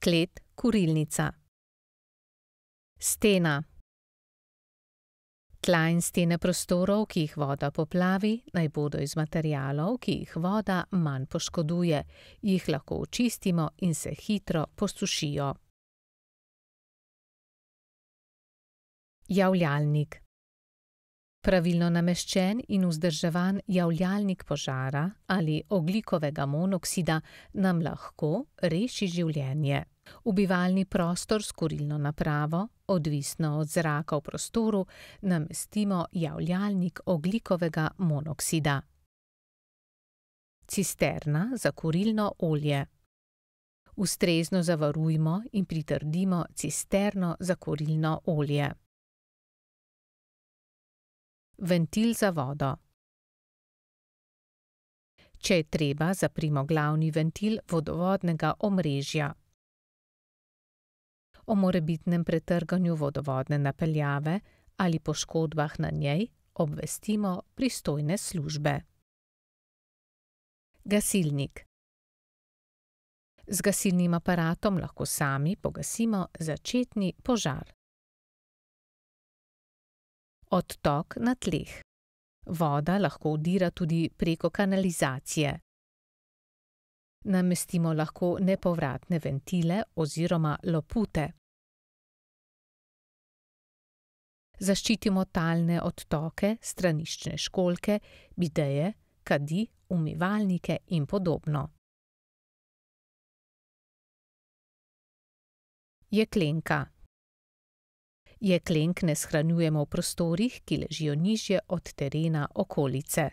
Klet, kurilnica. Stena. Tla in stene prostorov, ki jih voda poplavi, naj bodo iz materialov, ki jih voda manj poškoduje, jih lahko očistimo in se hitro posušijo. Javljalnik. Pravilno nameščen in vzdrževan javljalnik požara ali ogljikovega monoksida nam lahko reši življenje. V bivalni prostor s kurilno napravo, odvisno od zraka v prostoru, namestimo javljalnik ogljikovega monoksida. Cisterna za kurilno olje. Ustrezno zavarujmo in pritrdimo cisterno za kurilno olje. Ventil za vodo. Če je treba, zaprimo glavni ventil vodovodnega omrežja. O morebitnem pretrganju vodovodne napeljave ali poškodbah na njej obvestimo pristojne službe. Gasilnik. Z gasilnim aparatom lahko sami pogasimo začetni požar. Odtok na tleh. Voda lahko vdira tudi preko kanalizacije. Namestimo lahko nepovratne ventile oziroma lopute. Zaščitimo talne odtoke, straniščne školjke, bideje, kadi, umivalnike in podobno. Jeklenka. Jeklenk ne shranjujemo v prostorih, ki ležijo nižje od terena okolice.